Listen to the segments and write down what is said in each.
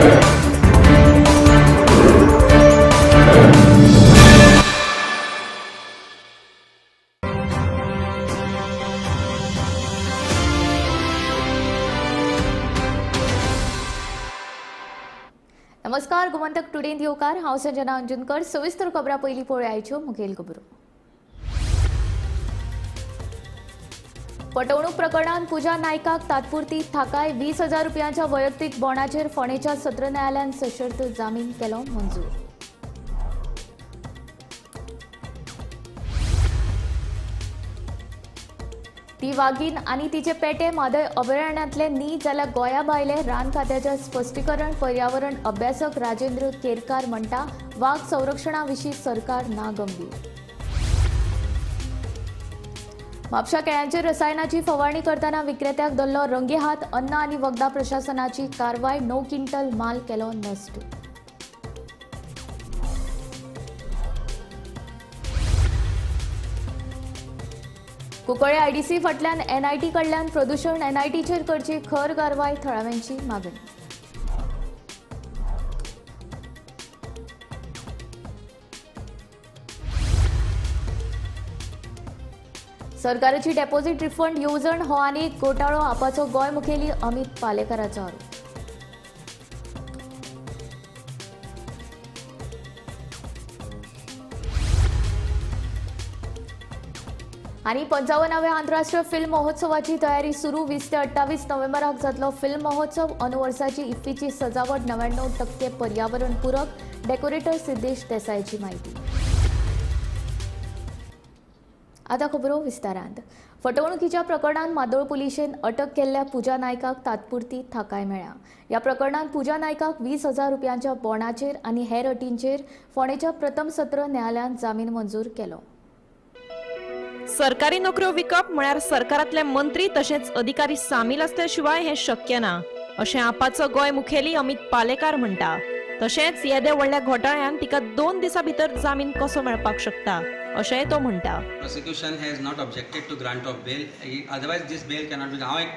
नमस्कार, गोमंतक टुडे दिवकार हांव संजना अंजुनकर. सविस्तर खबरां पयलीं पळोवया आयच्यो मुखेल खबरो. फटवणूक प्रकरणात पूजा नायकाक तात्पुरती थाकाय 20,000 रुपयांच्या वैयक्तीक बोंडाचेर फोंडेच्या सत्र न्यायालयान सशर्त जामीन केलो मंजूर. ती वागीन आनी तिचे पेटे मादय अभयारण्यांतले न्ही जाल्यार गोंया भायले रान खात्याचे स्पश्टीकरण पर्यावरण अभ्यासक राजेंद्र केरकार म्हणटा वाघ संरक्षणा विशीं सरकार ना गंभीर. म्हापशा केळ्यांचेर रसायनाची फवारणी करतना विक्रेत्याक धरलो रंगेहात. अन्न आनी वखदां प्रशासनाची कारवाय 9 क्विंटल माल केलो नश्ट. कुंकळे आयडीसी फाटल्यान एनआयटी कडल्यान प्रदूषण एनआयटीचेर करची खर कारवाय थळाव्यांची मागणी. सरकाराची डेपॉझिट रिफंड येवजण हो आनी एक घोटाळो आपाचो गोंय मुखेली अमित पालेकराचो आरोप. आनी 55व्या आंतरराष्ट्रीय फिल्म महोत्सवाची तयारी सुरू. 20 ते 28 नोव्हेंबराक जातलो फिल्म महोत्सव. अनुवर्साची इफ्फीची सजावट 99% पर्यावरण पूरक. डेकोरेटर सिद्धेश देसाईची माहिती. आता खबरो विस्तारांत. फटवणुकीच्या प्रकरणात मादोळ पुलिशेन अटक केल्ल्या पूजा नायकाक तात्पुरती थाकाय मेळ्ळ्या. ह्या प्रकरणात पूजा नायकाक 20,000 रुपयांच्या बोंडाचेर आनी हेर अटींचेर फोंडेच्या प्रथम सत्र न्यायालयान जामीन मंजूर केलो. सरकारी नोकऱ्यो विकप म्हळ्यार सरकारांतले मंत्री तशेंच अधिकारी सामील आसल्या शिवाय हें शक्य ना अशें आपाचो गोंय मुखेली अमित पालेकार म्हणटा. तशेंच येदे व्हडल्या घोटाळ्यान तिका 2 दिसां भितर जामीन कसो मेळपाक शकता अशेंय तो म्हणटा. Prosecution has not objected to grant of bail. Otherwise this bail cannot be. हांव एक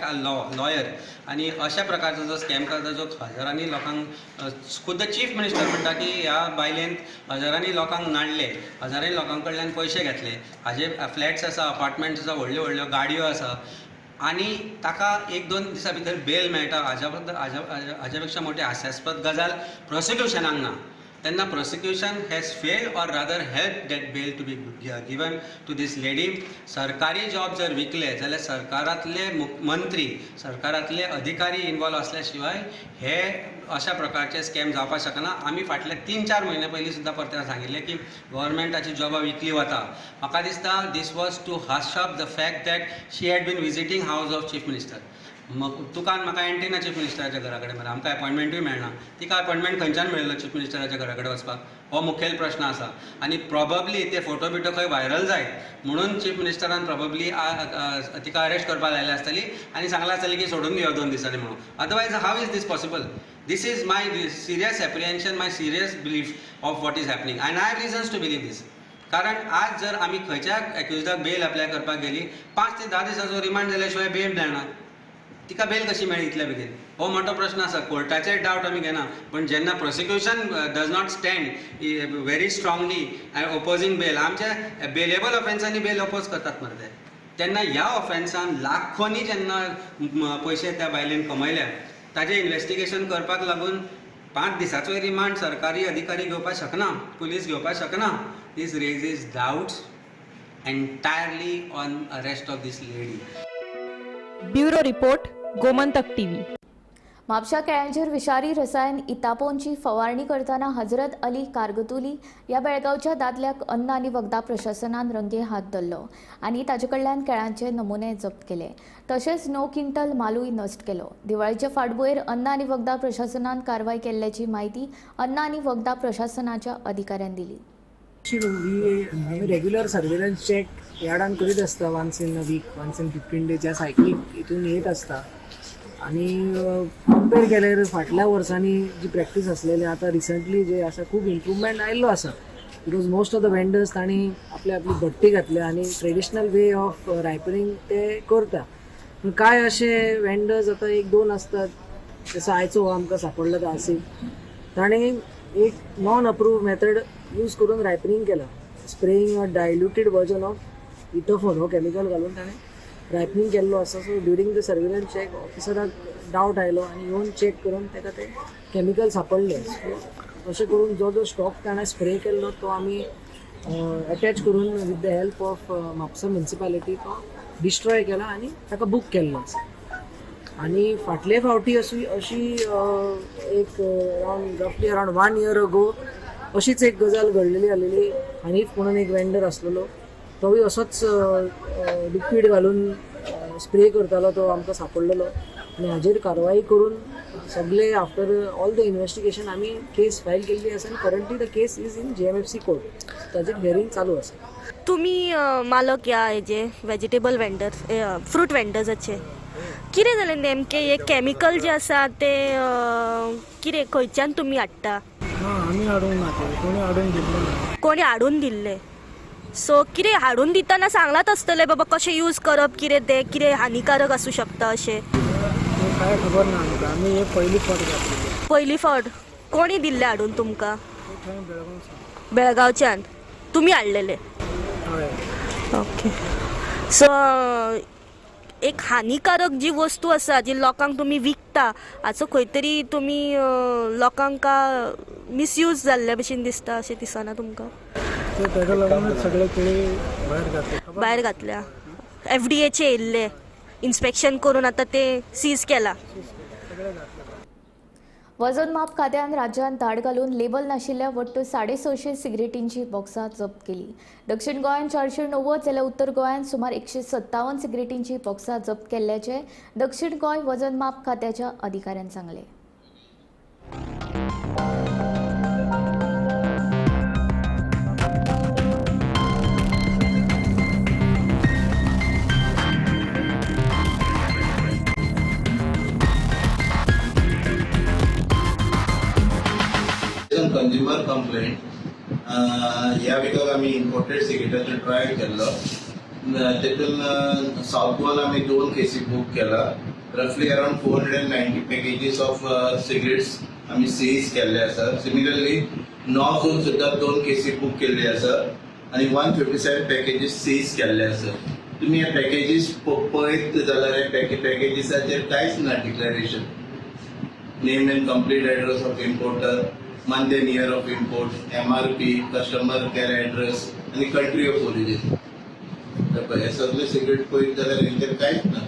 लॉयर आणि अशा प्रकारचा जो स्कॅम करता जो हजारांनी लोकांक खुद चीफ मिनिस्टर म्हणटा की ह्या बायलेन हजारांनी लोकांक नाडले, हजारांनी लोकां कडल्यान पयशे घेतले, हाजे फ्लॅट्स आसा, अपार्टमेंट्स आसा, व्हडल्यो व्हडल्यो गाडयो आसा आणि ताका 1-2 दिसां भितर बेल मेळटा. हाज्या पेक्षा मोठी हास्यास्पद गजाल प्रोसिक्युशनाक ना. तेन्ना prosecution has failed or rather helped that bail to be given to this lady. सरकारी जॉब जर विकले जाल्यार सरकारांतले मंत्री, सरकारांतले अधिकारी इन्वॉल्व असल्या शिवाय हे अशा प्रकारचे स्कॅम जावपाक शकना. आमी फाटले 3-4 म्हयने पयलीं सुद्दां परते सांगिल्ले की गव्हर्मेंटाची जॉबां विकली वता. म्हाका दिसता this was to hush up the fact that she had been visiting house of chief minister. तुका म्हाका एंटीना चीफ मिनिस्टराच्या घरा कडेन मरे आमकां अपॉयंटमेंटूय मेळना. तिका अपॉयंटमेंट खंयच्यान मेळिल्लो चीफ मिनिस्टराच्या घरा कडेन वचपाक हो मुखेल प्रश्न आसा. आनी प्रॉबब्ली ते फोटो बिटो खंय व्हायरल जायत म्हणून चीफ मिनिस्टरान प्रॉबब्ली तिका अरेस्ट करपाक लायली आसतली आनी सांगलां आसतलें की सोडून दियो 2 दिसांनी म्हणून. Otherwise how is this possible? This is my serious apprehension, my serious belief of what is happening and I have reasons to believe this. कारण आज जर आमी खंयच्या एक्युजडाक बेल अप्लाय करपाक गेली 5 ते 10 दिसांचो रिमांड जाल्या शिवाय बेल मेळना. तिका बेल कशी मेळ्ळी इतल्या बेगीन हो मोठो प्रश्न आसा. कोर्टाचेर डावट आमी घेना पण जेन्ना prosecution does not stand very strongly opposing bail, आमच्या बेलेबल ऑफेन्सांनी बेल अपोज करतात मरे ते, तेन्ना ह्या ऑफेन्सान लाखोनी जेन्ना पयशे त्या बायलेन कमयल्या ताजें इन्व्हेस्टिगेशन करपाक लागून 5 दिसाचो रिमांड सरकारी अधिकारी घेवपाक शकना, पुलीस घेवपाक शकना. This raises doubts entirely on arrest of this lady. Bureau report, Gomantak TV. म्हापशा केळ्यांचेर विषारी रसायन इतापोनची फवारणी करतना हजरत अली कारगतुली या बेळगांवच्या दादल्याक अन्न आनी वखदां प्रशासनान रंगे हात धरलो आनी ताचे कडल्यान केळ्यांचे नमुने जप्त केले. तशेंच 9 क्विंटल मालूय नश्ट केलो. दिवाळीच्या फाटभुंयेर अन्न आनी वखदां प्रशासनान कारवाय केल्ल्याची माहिती अन्न आनी वखदां प्रशासनाच्या अधिकाऱ्यान दिली. रेग्युलर सर्वेलन्स चेक यार्डान करीत आसता once in a week, once in 15 days ह्या सायकलीक हितून येत आसता. आणि कंपेर केल्यार फाटल्या वर्सांनी जी प्रॅक्टीस आसलेली आता रिसंटली जे आसा खूब इम्प्रुवमेंट आयिल्लो आसा. Because most of the vendors तांणी आपली भट्टी घातल्या आनी ट्रेडिशनल वे ऑफ रायपनिंग ते करता. काय असे वेंडर्स आता 1-2 आसतात जसं आयचो हो आमकां सापडला तो आसीफ ताणें एक नॉन अप्रूव्ड मेथड यूज करून रायपनिंग केला. Spraying a diluted version of ethephon हो केमिकल घालून ताणें रायपनिंग केल्लो आसा. So during the surveillance check ऑफिसराक डावट आयलो आनी येवन चॅक करून ताका तें केमिकल सापडलें. सो अशें करून जो जो स्टॉक ताणें स्प्रे केल्लो तो आमी अटॅच करून with the help of Mapusa municipality तो डिस्ट्रॉय केला आनी ताका बूक केल्लो आसा. आनी फाटले फावटी अशी एक रफली अरावंड 1 year ago अशीच एक गजाल घडलेली आसलेली. हनीफ म्हणून एक वेंडर आसलेलो तोय असोच लिक्वीड घालून स्प्रे करतालो तो आमकां सापडलेलो आनी हाजेर कारवाई करून सगळे आफ्टर ऑल द इन्व्हेस्टिगेशन आमी केस फायल केल्ली आसा आनी currently the case is in JMFC court. ताजेर हियरींग चालू आसा. तुम्ही मालक या हेजे वेजिटेबल वेंडर फ्रूट वेंडर्साचे कितें जालें नेमकें हे केमिकल जे आसा ते कितें खंयच्यान तुमी हाडटा? आमी हाडूंक ना ते कोणी हाडून दिल्ले ना. कोणी हाडून दिल्ले. सो कितें हाडून दितना सांगलात आसतलें बाबा कशें यूज करप कितें तें कितें हानिकारक आसूं शकता अशें? काय खबर ना आमकां. आमी हे पयली फावट घातलेली. पयली फावट कोणी दिल्ले हाडून तुमकां? बेळगांवच्यान तुमी हाडलेले? हय. ओके. सो एक हानिकारक जी वस्तू आसा जी लोकांक तुमी विकता हाचो खंय तरी तुमी लोकांक मिसयूज जाल्ल्या भशेन दिसता अशें दिसना तुमकां? ताका लागूनच सगळे केळी भायर घातल्या. FDAचे येयल्ले इन्स्पेक्शन करून आतां ते सीज केला. वजन माप खात्यान राज्यांत धाड घालून लेबल नाशिल्ल्या वट्ट 650 सिगरेटींची बॉक्सां जप्त केली. दक्षिण गोंयांत 490 जाल्यार उत्तर गोंयांत सुमार 157 सिगरेटींची बॉक्सां जप्त केल्ल्याचे दक्षिण गोंय वजन माप खात्याच्या अधिकाऱ्यान सांगले. कंज्युमर कंप्लेंट ह्या विकाक आमी इम्पोर्टेड सिगरेटाचो ट्रायल केल्लो. तेतून साऊथ गोवान आमी 2 केसी बुक केला. रफली अराउंड 490 पॅकेजीस ऑफ सिगरेट्स आमी सीज केल्ले आसा. सिमिलरली नॉर्थून सुद्धा 2 केसी बुक केल्ली आसा आनी 157 पॅकेजीस सीज केल्ले आसा. तुम्ही हे पॅकेजीस पळयत जाल्यार हे पॅकेजीसाचेर कांयच ना declaration. Name end complete address of importer, month and year of import, MRP, customer care address आणि country of origin. हे सगळे सिगरेट पळयत जाल्यार हेंचेर कांयच ना.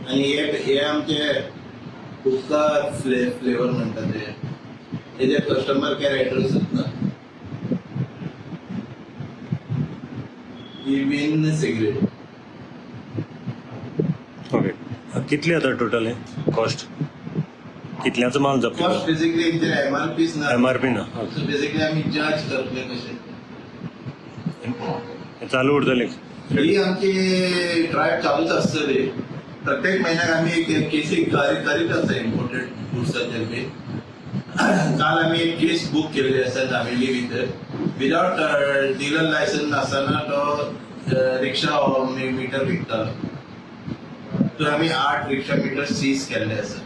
आनी हे आमचे हुक्का फ्लेवर म्हणटा ते हेजेर कस्टमर केअर एड्रेसच ना. ही बीन सिगरेट. ओके. कितली आता टोटल आहे कॉस्ट? कितल्याचो माल जप्त केला? कॉस्ट बेसिकली हेंचेर MRPच ना. MRP ना. सो बेसिकली आमी जज करतले कशें. चालू उरतले. ही आमची ड्रायव्ह चालूच आसतली. प्रत्येक महिन्याक आमी एक केसी करीत आसता इम्पोर्टेड गुड्साचेर बी. काल आमी एक केस बुक केल्ली आसा दावेली भितर. विदाउट डीलर लायसन्स नासतना तो रिक्षा मीटर विकतालो. तर आमी 8 रिक्षा मीटर सीज केल्ले आसा.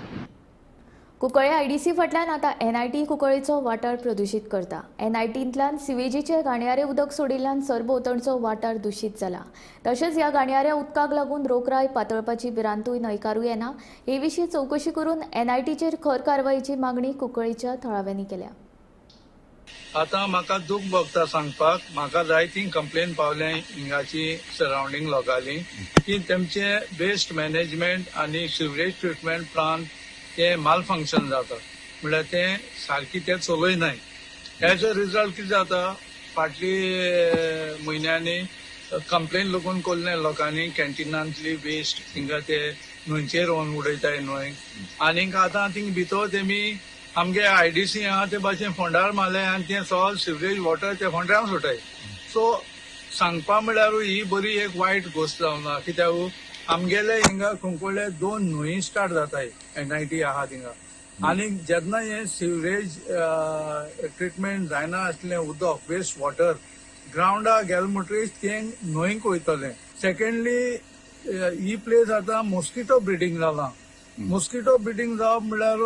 कुंकळे IDC फाटल्यान आतां NIT कुंकळेचो वाठार प्रदूशीत करता. NITंतल्यान सिवेजीचे गाणयारे उदक सोडिल्ल्यान सरभोंवतणचो वाठार दुशीत जाला. तशेंच ह्या गाणयाऱ्या उदकाक लागून रोखराय पातळपाची भिरांतूय न्हयकारूं येना. हे विशीं चवकशी करून NITचेर खर कारवायेची मागणी कुंकळेच्या थळाव्यांनी केल्या. आता म्हाका दूख भोगता सांगपाक. म्हाका जायती कंप्लेन पावले हिंगाची सराउंडिंग लोकांनी की तेमचे वेस्ट मॅनेजमेंट आनी सिवरेज ट्रिटमेंट प्लांट ते माल फंक्शन जाता. म्हळ्यार ते सारकी ते चलयनाय. हेजो रिजल्ट कितें जाता? फाटली म्हयन्यांनी कंप्लेन लागून कोल्ले लोकांनी कॅन्टिनांतली वेस्ट थिंगा ते न्हंयचेर व्हरून उडयताय न्हंय. आनीक आतां थिंग भितर तेमी आमगे IDC आहा ते भाशेन फोंडार मारले आनी ते सगळो सिवरेज वॉटर ते फोंड्यार सुटाय. सो सांगपा म्हळ्यार ही बरी एक वायट गोश्ट जावना. कित्याक आमगेले हिंगा कुंकळे 2 न्हंय स्टार्ट जाताय NIT आहा थिंगा. आनी जेन्ना हे सिवरेज ट्रिटमेंट जायना आसलें उदक वेस्ट वॉटर ग्राउंडाक गेले म्हणटरीच ते न्हंयक वयतलें. सेकंडली ही प्लेस आतां मॉस्किटो ब्रिडींग जाला. मॉस्किटो बिटींग जावप म्हणल्यार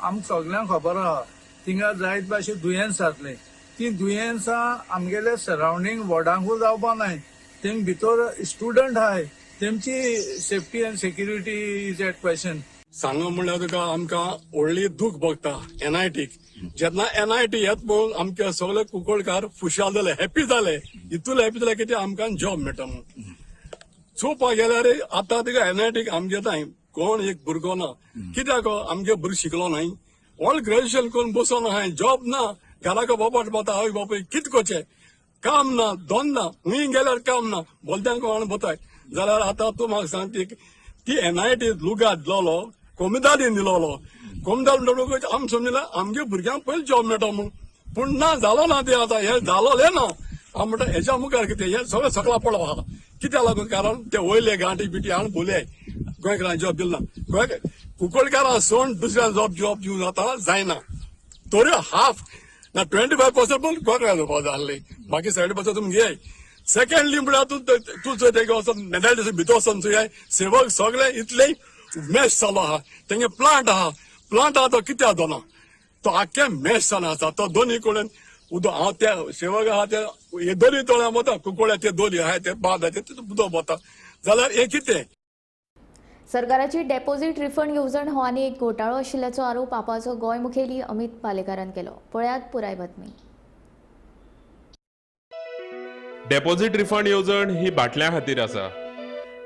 आमकां सगळ्यांक खबर आहा थिंगा जायत भाशे दुयेंस जातले ती दुयेंसां आमगेले सरावंडींग वॉर्डांकूय जावपा नाय थिंग भितर स्टुडंट आहाय तेमची safety and security is at question. सांगा म्हणल्यार तुका आमकां व्हडली दूख भोगता NITक जेन्ना NIT येत पळोवन आमचे सगळे कुंकळकार खुशाल जाले हॅपी जाले इतून हॅपी जाले की ते आमकां जॉब मेळटा म्हणून चोवपाक गेल्यार आतां तुका NITक आमचे थंय कोण एक भुरगो ना कित्याक आमगे भुरगो शिकलो नाय ऑल ग्रॅज्युएशन करून बसून आहाय जॉब ना घराक बोबाट बोता आवय बापूय कितें कोचे काम ना दोन ना हुंय गेल्यार काम ना बोलत्यांक कोण बोताय जाल्यार आतां तूं म्हाका सांग ती NIT लुगार दिलोलो कोमिदादीन दिलोलो कोमिदाद म्हणटकूच आमी समजलें आमगे भुरग्यांक पयलीं जॉब मेळटा म्हणून पूण ना जालो ना ते आतां हे जालोले ना हांव म्हणटा हेच्या मुखार कितें हे सगळें सकला पडलो आहा कित्याक लागून कारण ते वयले गांठी बिटी हाडून बोले गोंयकारांक जॉब दिलो ना गोंय कुंकळकारां सोडून दुसऱ्या जॉब दिवं जाता जायना तरी हाफ ना 25% पूण गोंयकारांक जावपा जाय आसली बाकी 70% तुमी घे सेकंडली म्हळ्यार तूं तेगे वचून मेदाय भितर वचून चोय सेवक सगळे इतले मॅश चालू आहा तेंगे प्लांट आहा तो कित्याक दोना तो आख्खे मॅश जावन आसा तो दोनी कडेन उदक हांव त्या सेवक आहा ते हे दोनी तळ्यां वता कुंकळ्या ते दोनी आहाय ते बाद आहाय ते उदक वता जाल्यार हे कितें. सरकाराची डेपोझिट रिफंड येवजण हो आनी एक घोटाळो आशिल्ल्याचो आरोप आपाचो गोंय मुखेली अमित पालेकारान केलो. पळयात पुराय बातमी. डेपोझिट रिफंड येवजण ही बाटल्या खातीर आसा.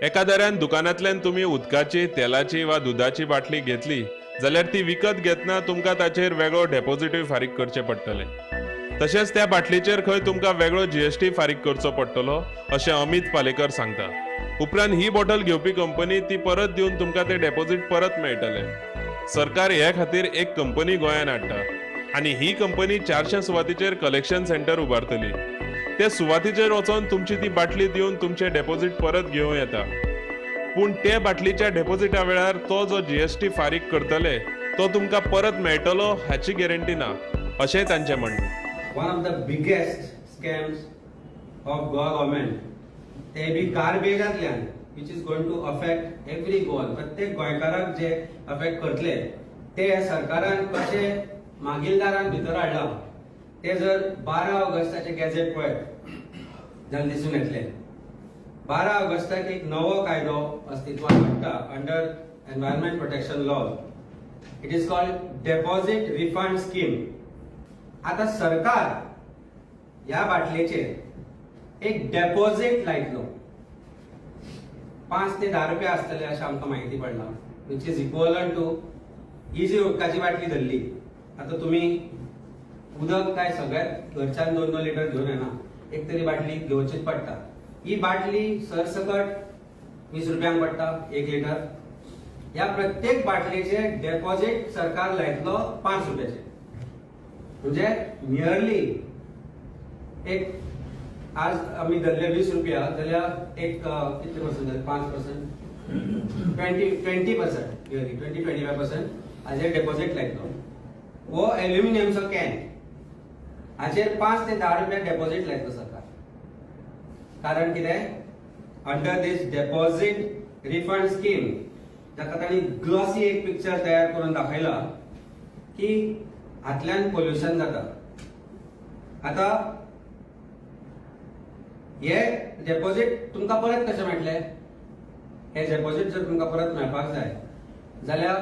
एका दऱ्यान दुकानांतल्यान तुमी उदकाची तेलाची वा दुधाची बाटली घेतली जाल्यार ती विकत घेतना तुमकां ताचेर वेगळो डेपोझिटूय फारीक करचें पडटलें. तशेंच त्या बाटलीचेर खंय तुमकां वेगळो GST फारीक करचो पडटलो अशें अमित पालेकर सांगता. उपरांत ही बॉटल घेवपी कंपनी ती परत दिवन तुमकां तें डेपोझिट परत मेळटलें. सरकार हे खातीर एक कंपनी गोंयांत हाडटा आनी ही कंपनी 400 सुवातीचेर कलेक्शन सेंटर उबारतली. ते सुवातीचेर वचोन तुमची ती बाटली दिवन तुमचें डेपोझिट परत घेवं येता. पूण ते बाटलीच्या डेपोझिटा वेळार तो जो GST फारीक करतले तो तुमकां परत मेळटलो हाची गॅरंटी ना अशेंय तांचें म्हणणें. One of the biggest scams of Goa government, ते बी गार्बेजांतल्यान which is going to affect every Goan, प्रत्येक गोंयकाराक जे अफेक्ट करतले ते सरकारान कशे मागीलदारान भितर हाडला ते जर 12 ऑगस्टाचे गॅझेट पळयत जाल्यार दिसून येतले. 12 ऑगस्टाक एक नवो कायदो अस्तित्वात हाडटा under environment protection law. It is called deposit refund scheme. आता सरकार या बाटलेचेर एक डेपॉझिट लायतलो 5 ते 10 रुपया आसतले अशें आमकां म्हायती पडला विच इज इक्वलंट टू ही जी उदकाची बाटली धरली आता तुमी उदक काय सगळ्यात घरच्यान 2-2 लिटर घेवन येना एक तरी बाटली घेवचीच पडटा. ही बाटली सरसकट 20 रुपयांक पडटा 1 लिटर. या प्रत्येक बाटलेचे डेपॉझिट सरकार लायतलो 5 रुपयाचे म्हणजे नियरली एक आज आम्ही धरले 20 रुपया जाल्यार एक कितले पर्सेंट जाले 5% 20% नियरली 20-25% हाजेर डेपॉझिट लायतलो. वो एल्युमिनियमचो कॅन हाजेर 5 ते 10 रुपया डेपॉझिट लायतलो सरकार. कारण कितें अंडर दीस डेपॉझिट रिफंड स्कीम जाका तांणी ग्लॉसी एक पिक्चर तयार करून दाखयला की हातल्यान पोल्युशन जाता. आता हे डेपॉझिट तुमकां परत कशें मेळटले. हे डेपॉझिट जर तुमकां परत मेळपाक जाय जाल्यार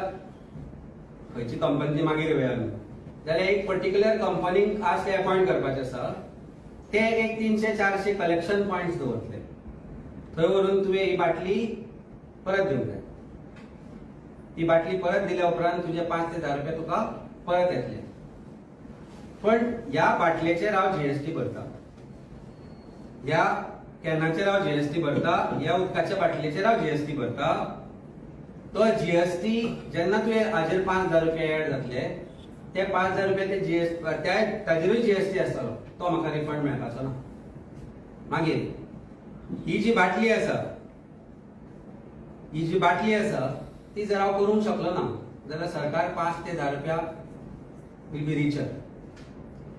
खंयची कंपनी मागीर येवया आमी जाल्यार एक पर्टिक्युलर कंपनीक आज ते अपॉइंट करपाचे आसा. ते एक 300-400 कलेक्शन पॉइंट्स दवरतले. थंय व्हरून तुवें ही बाटली परत दिवंक जाय. ती बाटली परत दिल्या उपरांत तुजे 5 ते 10 रुपया तुका परत येतले. पण या बाटलेचेर हांव GST भरता, या कॅनाचेर हांव GST भरता, या उदकाच्या बाटलेचेर हांव GST भरता. तो GST जेन्ना तुवें हाजेर 5,000 रुपया एड जातले ते 5,000 रुपया ते GST ताजेरूय GST आसतलो तो म्हाका रिफंड मेळपाचो ना. मागीर ही जी बाटली आसा ती जर हांव करूंक शकलो ना जाल्यार सरकार 5 ते 10 रुपया will be richer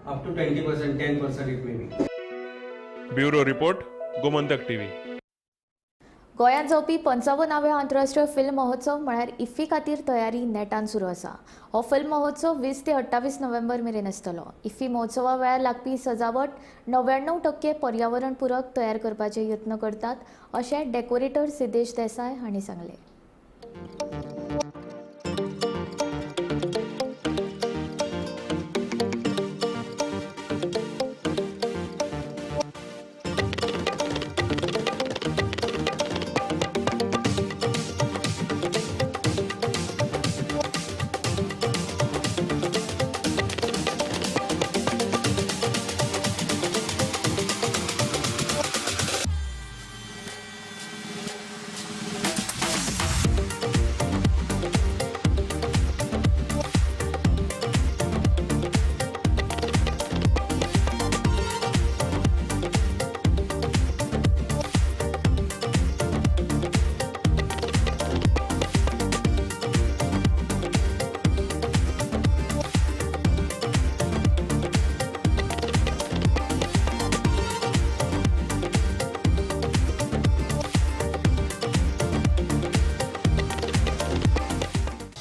up to 20%, 10% it may be. Bureau report, Gomantak TV. गोंयांत जावपी 55वे आंतरराष्ट्रीय फिल्म महोत्सव म्हळ्यार इफ्फी खातीर तयारी नेटान सुरू आसा. हो फिल्म महोत्सव 20 ते 28 नोव्हेंबर मेरेन आसतलो. इफ्फी महोत्सवा वेळार लागपी सजावट 99% पर्यावरण पूरक तयार करपाचे यत्न करतात अशें डेकोरेटर सिद्धेश देसाय हांणी सांगलें.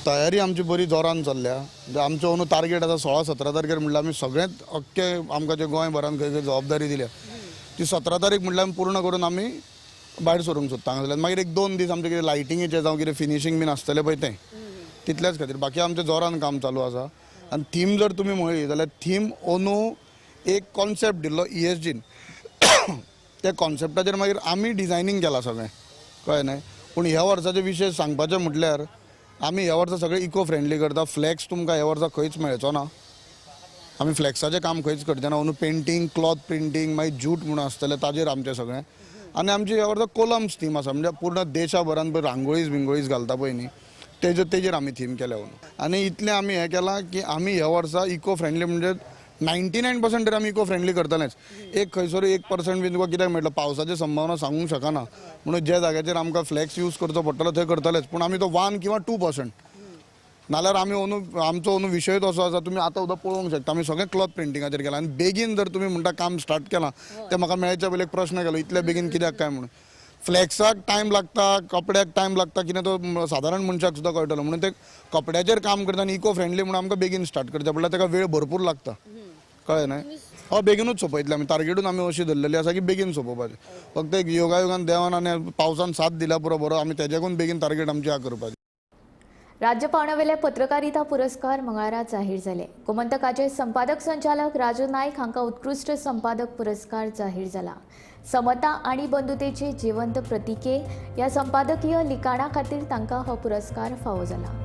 तयारी आमची बरी जोरान चल्ल्या. आमचो अंदू टार्गेट आसा 16-17 तारखेर म्हणल्यार आमी सगळेंच अख्खे आमकां जे गोंयभरान खंय खंय जबाबदारी दिल्या ती 17 तारीख म्हणल्यार पूर्ण करून आमी भायर सरूंक सोदता. हांगा मागीर 1-2 दीस आमचे कितें लायटिंगेचे जावं कितें फिनिशींग बीन आसतलें पळय तें तितल्याच खातीर बाकी आमचें जोरान काम चालू आसा. आनी थीम जर तुमी म्हणली जाल्यार थीम अंदू एक कॉन्सेप्ट दिल्लो ESGन त्या कॉन्सेप्टाचेर मागीर आमी डिजायनींग केलां सगळें कळ्ळें न्हय. पूण ह्या वर्साचे विशेश सांगपाचें म्हटल्यार आमी ह्या वर्सा सगळे इको फ्रेंडली करता. फ्लॅक्स तुमकां ह्या वर्सा खंयच मेळचो ना. आमी फ्लॅक्साचें काम खंयच करचें ना. अंदू पेंटींग क्लॉथ प्रिंटींग मागीर जूट म्हणून आसतलें ताजेर आमचें सगळें. आनी आमची ह्या वर्सा कोलम्स थीम आसा म्हणजे पूर्ण देशाभरान पळय रांगोळीज बिंगोळीज घालता पळय न्ही तेजेर आमी थीम केल्या अंदू. आनी इतलें आमी हें केलां की आमी ह्या वर्सा इको फ्रेंडली म्हणजे 99% तर आमी इको फ्रेंडली करतलेच. एक खंयसर 1% बीन तुका कित्याक मेळटलो पावसाची संभावना सांगूंक शकना म्हणून ज्या जाग्याचेर आमकां फ्लॅक्स यूज करचो पडटलो थंय करतलेच. पूण आमी तो 1 किंवा 2% नाल्यार आमी अंदू आमचो अंदू विशय तसो आसा तुमी आतां सुद्दां पळोवंक शकता. आमी सगळें क्लॉथ प्रिंटिंगाचेर केलां आनी बेगीन जर तुमी म्हणटा काम स्टार्ट केलां तें म्हाका मेळच्या पयलीं एक प्रश्न केलो इतल्या बेगीन कित्याक काय म्हणून. फ्लॅक्साक टायम लागता कपड्याक टायम लागता कितें तो सादारण मनशाक सुद्दां कळटलो म्हणून ते कपड्याचेर काम करता आनी इको फ्रेंडली म्हणून आमकां बेगीन स्टार्ट करचें पडटा. ताका वेळ भरपूर लागता कळ्ळें न्हय. हो बेगीनूच सोंपयतले आमी टार्गेटून आमी अशी धरलेली आसा की बेगीन सोंपोवपाचें. फक्त एक योगायोगान देवान आनी पावसान साथ दिल्या पुरो बरो आमी तेज्याकून बेगीन टार्गेट आमची ह्या करपाची. राज्य पावण्यावेले पत्रकारिता पुरस्कार मंगळारा जाहीर जाले. गोमंतकाचे संपादक संचालक राजू नायक हांका उत्कृश्ट संपादक पुरस्कार जाहीर जाला. समता आणि बंधुतेची जिवंत प्रतीके या संपादकीय लिखाणा खातीर तांकां हो पुरस्कार फावो जाला.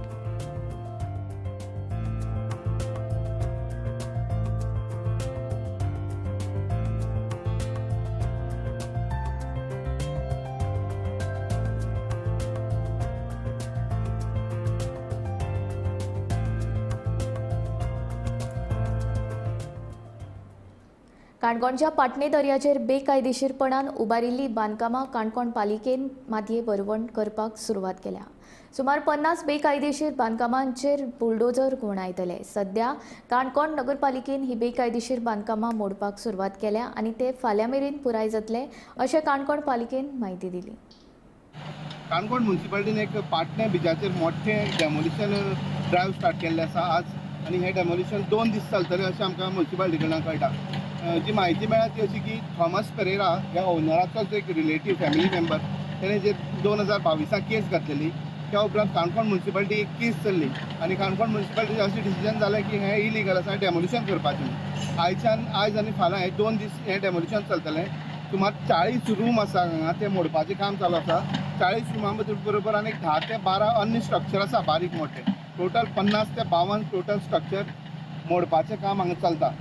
काणकोणच्या पाटणे दर्याचेर बेकायदेशीरपणान उबारिल्ली बांदकामां काणकोण पालिकेन मातये भरवण करपाक सुरवात केल्या. सुमार 50 बेकायदेशीर बांदकामांचेर बुलडोजर घुवणायतले. सध्या काणकोण नगरपालिकेन ही बेकायदेशीर बांदकामां मोडपाक सुरवात केल्या आनी ते फाल्यां मेरेन पुराय जातले अशें काणकोण पालिकेन म्हायती दिली. काणकोण म्युनिसिपालिटीन एक पाटणे बिचाचेर मोठें डेमोलिशन ड्रायव्ह स्टार्ट केल्लें आसा आज आनी हें डेमोलिशन 2 दीस चलतलें अशें आमकां म्युनिसिपालिटी कडल्यान कळटा. जी म्हायती मेळ्ळा ती अशी की थॉमस पेरेरा ह्या ओनराचोच एक रिलेटीव फॅमिली मेंबर तेणें जे 2022 केस घातलेली त्या उपरांत काणकोण म्युनिसिपालिटी एक केस चल्ली आनी काणकोण म्युनिसिपालिटीचें अशें डिसिजन जालें की हें इलिगल आसा डेमोलिशन करपाचें. आयज आनी फाल्यां हे 2 दीस हें डेमोलिशन चलतलें. सुमार 40 रूम आसा हांगा ते मोडपाचें काम चालू आसा. 40 रुमां बरोबर आनी 10 ते 12 अन्य स्ट्रक्चर आसा बारीक मोठे. टोटल 50 ते 52 टोटल स्ट्रक्चर मोडपाचें काम हांगा चलता.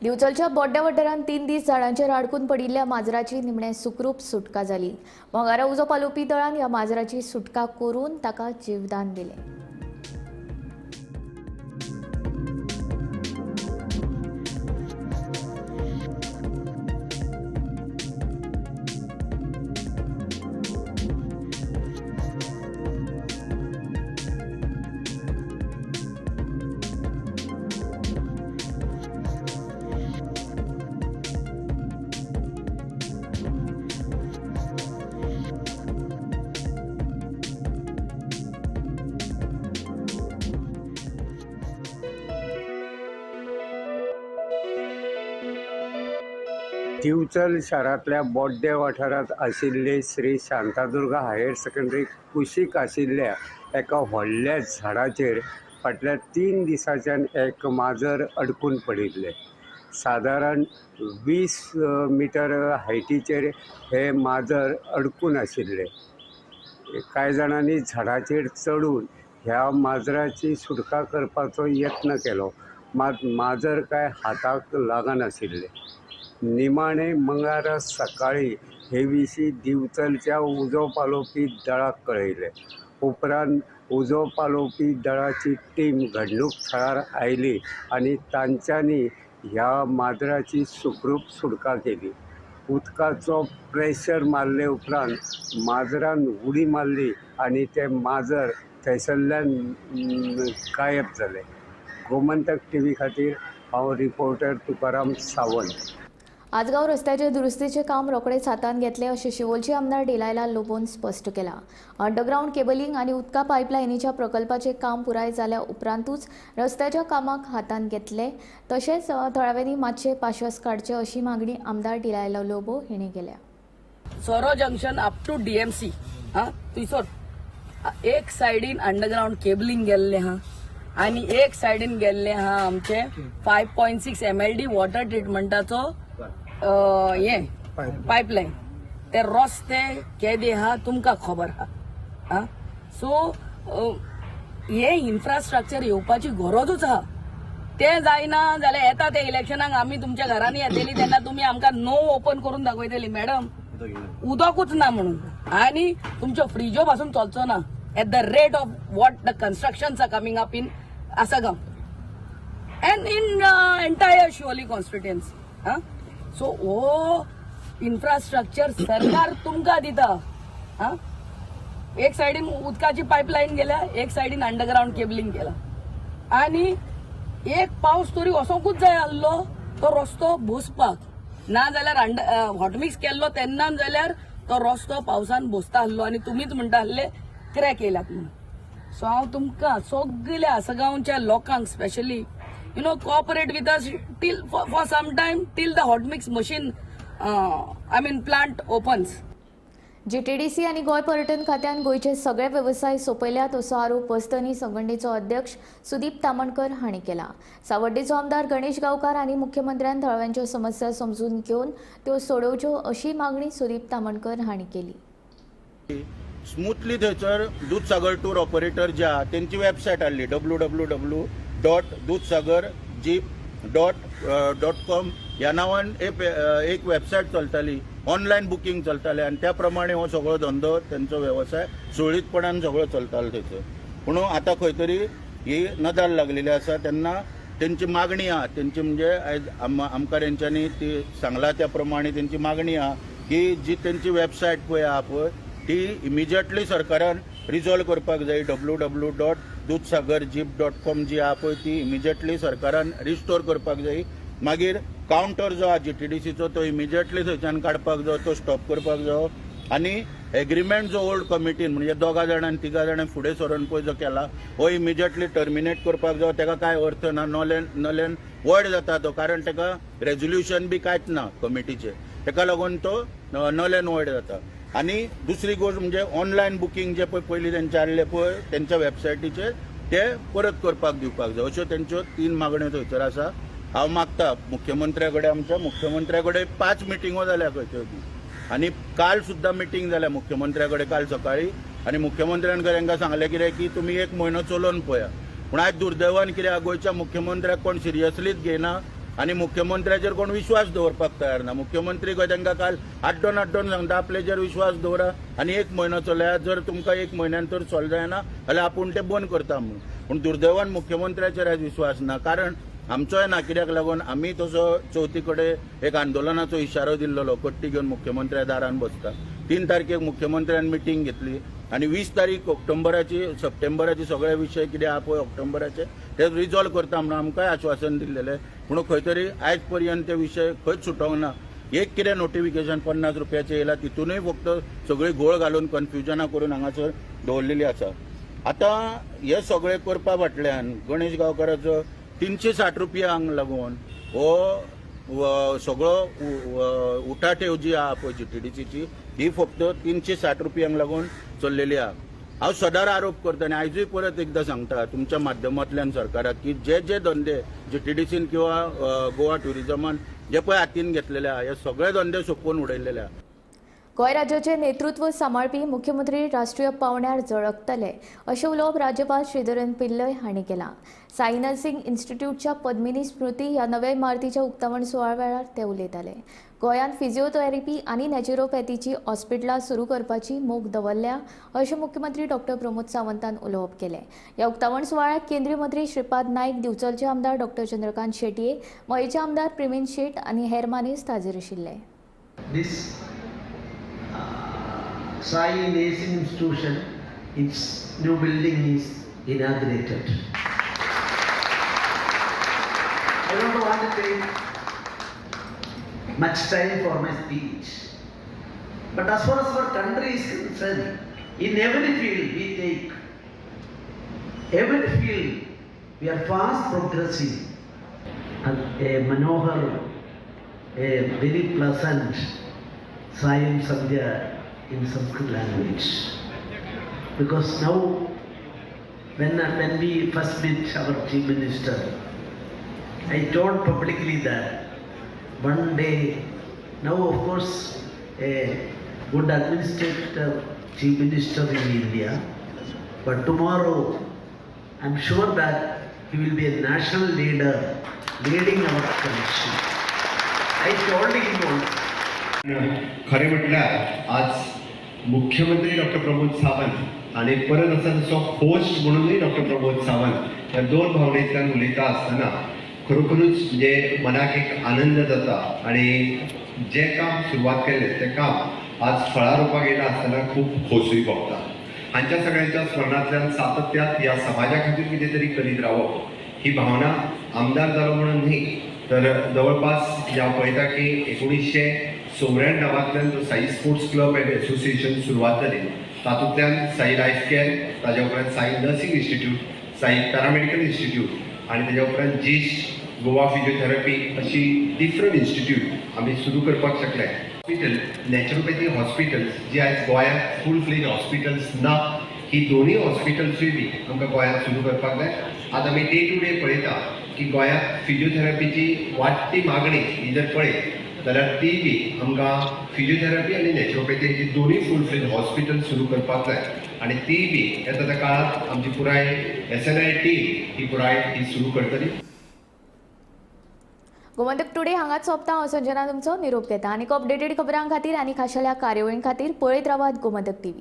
दिवचलच्या बोड्ड्या वाठारांत 3 दीस झाडांचेर आडकून पडिल्ल्या माजराची निमणे सुखरूप सुटका जाली. मंगळारा उजो पालोवपी दळान ह्या माजराची सुटका करून ताका जीवदान दिलें. दिवचल शारांतल्या बोड्डे वाठारांत आशिल्ले श्री शांतादुर्गा हायर सेकंडरी कुशीक आशिल्ल्या एका व्हडल्या झाडाचेर फाटल्या 3 दिसांच्यान एक माजर अडकून पडिल्लें. सादारण 20 मिटर हायटीचेर हे माजर अडकून आशिल्लें. कांय जाणांनी झाडाचेर चडून ह्या माजराची सुटका करपाचो यत्न केलो, मात माजर काय हाताक लागनाशिल्लें. निमाणें मंगळारा सकाळीं हे विशीं दिवचलच्या उजो पालोवपी दळाक कळयलें. उपरांत उजो पालोवपी दळाची टीम घडणूक थळार आयली आनी तांच्यांनी ह्या माजराची सुखरूप सुटका केली. उदकाचो प्रेशर मारले उपरांत माजरान उडी मारली आनी तें माजर थंयसरल्यान गायब जालें. गोमंतक टीव्ही खातीर हांव रिपोर्टर तुकाराम सावंत. आजगाव रस्त्याचे दुरुस्तीचे काम रोखडेच हातांत घेतले अशें शिवोलचे आमदार डिलायला लोबोन स्पश्ट केलां. अंडरग्राउंड केबलिंग आनी उदका पायपलायनीच्या प्रकल्पाचे काम पुराय जाल्या उपरांतूच रस्त्याच्या कामाक हातांत घेतले. तशेंच थळाव्यांनी मातशे पाश्वास काडचे अशी मागणी आमदार डिलायला लोबो हिणें केल्या. सोरो जंक्शन अप टू डीएमसी थंयसर एक सायडीन अंडरग्राउंड केबलिंग गेल्ले हा आनी एक सायडीन गेल्ले हा आमचे 5.6 MLD वॉटर ट्रिटमेंटाचो पायपलायन. ते रस्ते केदे हा तुमकां खबर हा. सो हे इन्फ्रास्ट्रक्चर येवपाची गरजूच हा. ते जायना जाल्यार येता ते इलेक्शनाक आमी तुमच्या घरांनी येतली तेन्ना तुमी आमकां नो ओपन करून दाखयतली मॅडम उदकूच ना म्हणून आनी तुमच्यो फ्रिजो पासून चलचो ना at the rate of what the constructions are coming up in Assagao and in entire Siolim constituency. So हो इन्फ्रास्ट्रक्चर सरकार तुमकां दिता. एक सायडीन उदकाची पायपलायन गेल्या, एक सायडीन अंडरग्राउंड केबलिंग केला आनी एक पावस तरी वसोंकूच जाय आसलो तो रस्तो भोसपाक. ना जाल्यार हॉटमिक्स केल्लो तेन्ना जाल्यार तो रस्तो पावसान भोसता आसलो आनी तुमीच म्हणटा आसले क्रॅक येयल्यात म्हणून. सो हांव तुमकां सगळ्या आसगांवच्या लोकांक specially cooperate with us till for some time till the hot mix machine plant opens. GTDC आणि गोय पर्यटन खात्यान गोयचे सगळे व्यवसाय सोपयल्यात असो आरोप वस्तनी संघटनेचो अध्यक्ष सुदीप तामणकर हांणी केला. सावड्डेचो आमदार गणेश गांवकार आनी मुख्यमंत्र्यान थळाव्यांच्यो समस्या समजून घेवन त्यो सोडोवच्यो अशी मागणी सुदीप तामणकर हांणी केली. स्मूथली थंयसर दूधसागर टूर ऑपरेटर जे आहा तेंची वेबसायट आसली www.दूधसागर.com ह्या नांवान एक वेबसायट चलताली, ऑनलायन बुकींग चलतालें आनी त्या प्रमाणे हो सगळो धंदो तेंचो वेवसाय सुरळीतपणान सगळो चलतालो थंयसर. पूण आतां खंय तरी ही नदर लागलेली आसा तेन्ना तेंची मागणी आहा. तेंची म्हणजे आयज आमकां तेंच्यांनी ती सांगला त्या प्रमाणे तेंची मागणी आहा की जी तेंची वेबसायट पळय आहा पळय ती इमिजिएटली सरकारान रिजॉल्व करपाक जाय. www.दूधसागर.com जी आहा पळय ती इमिजिएटली सरकारान रिस्टोर करपाक जाय. मागीर कावंटर जो आहा GTDCचो तो इमिजिएटली थंयच्यान काडपाक जाय, तो स्टॉप करपाक जाय. आनी एग्रीमेंट जो ओल्ड कमिटीन म्हणजे 2 जाणां 3 जाणां फुडें सरून पळय जो केला हो इमिजिएटली टर्मिनेट करपाक जाय. तेका कांय अर्थ ना, नॉलेन वॉयड जाता तो, कारण तेका रेजोल्युशन बी कांयच ना कमिटीचे, तेका लागून तो नॉलेन वॉयड जाता. आनी दुसरी गोष्ट म्हणजे ऑनलायन बुकींग जे पळय पयलीं तेंचे हाडले पळय तेंच्या वेबसायटीचेर ते परत करपाक दिवपाक जाय. अश्यो तेंच्यो 3 मागण्यो थंयसर आसा. हांव मागता मुख्यमंत्र्या कडेन, आमच्या मुख्यमंत्र्या कडेन 5 मिटिंगो जाल्या खंयच्यो आनी काल सुद्दां मिटींग जाल्या मुख्यमंत्र्या कडेन काल सकाळीं. आनी मुख्यमंत्र्यान तांकां सांगलें कितें की तुमी 1 म्हयनो चलोवन पळया. पूण आयज दुर्दैवान कितें गोंयच्या मुख्यमंत्र्याक कोण सिरियसलीच घेयना आनी मुख्यमंत्र्याचेर कोण विश्वास दवरपाक तयार ना. मुख्यमंत्री खंय तांकां काल आड्डोन सांगता आपल्याचेर विश्वास दवरा आनी 1 म्हयनो चलया, जर तुमकां 1 म्हयन्यान तर चल जायना जाल्यार आपूण तें बंद करता म्हणून. पूण दुर्दैवान मुख्यमंत्र्याचेर आयज विश्वास ना, कारण आमचोय ना. कित्याक लागून आमी तसो चवथी कडेन एक आंदोलनाचो इशारो दिल्लो, कट्टी घेवन मुख्यमंत्र्या दारान बसता. 3 तारखेक मुख्यमंत्र्यान मिटींग घेतली आनी 20 तारीख सप्टेंबराची सगळे विशय कितें आहा पळय ऑक्टोबराचे ते रिजॉल्व करता म्हणून आमकांय आश्वासन दिल्लेलें. पूण खंय तरी आयज पर्यंत ते विशय खंयच सुटोंक ना. एक कितें नोटिफिकेशन 50 रुपयाचें येयलां, तितूनय फक्त सगळी घोळ घालून कन्फ्युजना करून हांगासर दवरलेली आसा. आतां हे सगळें करपा फाटल्यान गणेश गांवकाराचो 360 रुपयांक लागून हो सगळो उठाठेव जी आहा पळय GTDCची ही फक्त 360 रुपयांक लागून चल्लेली आहा. हांव सदांच आरोप करता आनी आयजूय परत एकदां सांगता तुमच्या माध्यमांतल्यान सरकाराक की जे धंदे GTDCन किंवा गोवा ट्युरिजमान जे पळय हातीन घेतलेले आहा हे सगळे धंदे सोंपोवन उडयलेले आहा. गोंय राज्याचे नेतृत्व सांबाळपी मुख्यमंत्री राष्ट्रीय पावंड्यार झळकतले अशें उलोवप राज्यपाल श्रीधरन पिल्लय हांणी केलां. साई नर्सिंग इन्स्टिट्यूटच्या पद्मिनी स्मृती ह्या नव्या इमारतीच्या उक्तावण सुवाळ्या वेळार ते उलयताले. गोंयांत फिजिओथेरपी आनी नॅचरोपॅथीची हॉस्पिटलां सुरू करपाची मोख दवरल्या अशें मुख्यमंत्री डॉ. प्रमोद सावंतान उलोवप केलें. ह्या उक्तावण सुवाळ्याक केंद्रीय मंत्री श्रीपाद नायक, दिवचलचे आमदार डॉ. चंद्रकांत शेटये, मयेचे आमदार प्रेमीन शेट आनी हेर मानेस्त हाजीर आशिल्ले. Sai Nursing Institution, its new building is inaugurated. I don't want to take much time for my speech, but as far as our country is concerned, in every field we take, every field we are fast progressing, and a Manohar, a very pleasant Sayam Sandhya in Sanskrit language, because now when we first met our Chief Minister, I told publicly that one day, now of course a good administrator Chief Minister in India, but tomorrow I'm sure that he will be a national leader leading our country. I told him once. खरे म्हटल्यार आज मुख्यमंत्री doctor Pramod Sawant आणि परत असा जसो host म्हणूनही doctor Pramod Sawant या दोन भावनेंतल्यान उलयता आसतना खरोखरूच म्हणजे मनाक एक आनंद जाता आणि जे काम सुरवात केलें तें काम आज फळार रूपाक येयला आसतना खूब खोसूय भोगता. हांच्या सगळ्यांच्या स्मरणांतल्यान सातत्यात ह्या समाजा खातीर कितें तरी करीत रावप ही भावना आमदार जालो म्हणून न्ही तर जवळपास ह्या पळयता की 1994 जो Sai sports club end association सुरवात जाली तातूंतल्यान साई लायफ केअर, ताज्या उपरांत Sai nursing institute, Sai paramedical institute आणि ताज्या उपरांत जीश, गोवा फिजिओथेरपी अशी डिफरंट इन्स्टिट्यूट आमी सुरू करपाक शकले. हॉस्पिटल, नॅचरोपॅथी हॉस्पिटल्स जी आयज गोंयांत फूल फ्लेज हॉस्पिटल्स ना, ही दोनूय हॉस्पिटल्सूय बी आमकां गोंयांत सुरू करपाक जाय. आज आमी डे टू डे पळयता की गोंयांत फिजिओथेरपीची वाडटी मागणी ही जर पळयत जाल्यार ती बी आमकां फिजिओथेरपी आनी नॅचरोपॅथी ही दोनूय फूल फ्लेज हॉस्पिटल सुरू करपाक जाय आनी ती बी येता त्या काळात आमची पुराय SNI टीम ही पुराय ही सुरू करतली. गोमंतक टुडे हांगाच सोंपता. हांव संजना तुमचो निरोप घेता. आनीक अपडेटेड खबरां खातीर आनी खाशेल्या कार्यावळीं खातीर पळयत रावात गोमंतक TV.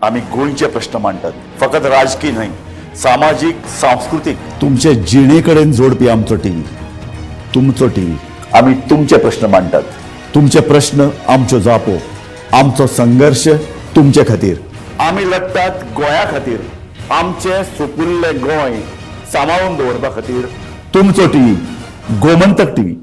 आम्ही गोंयचे प्रश्न मांडटात, फकत राजकीय न्हय, सामाजीक, सांस्कृतिक. तुमचे जिणेकडेन जोडपी आमचो टीव्ही, तुमचो टीव्ही. आम्ही तुमचे प्रश्न मांडटात. तुमचे प्रश्न आमच्यो जापो, आमचो संघर्ष तुमचे खातीर. आम्ही लढटात गोंया खातीर. आमचे सोपुल्ले गोंय सांबाळून दवरपा खातीर. तुमचो टीव्ही, गोमंतक टीव्ही.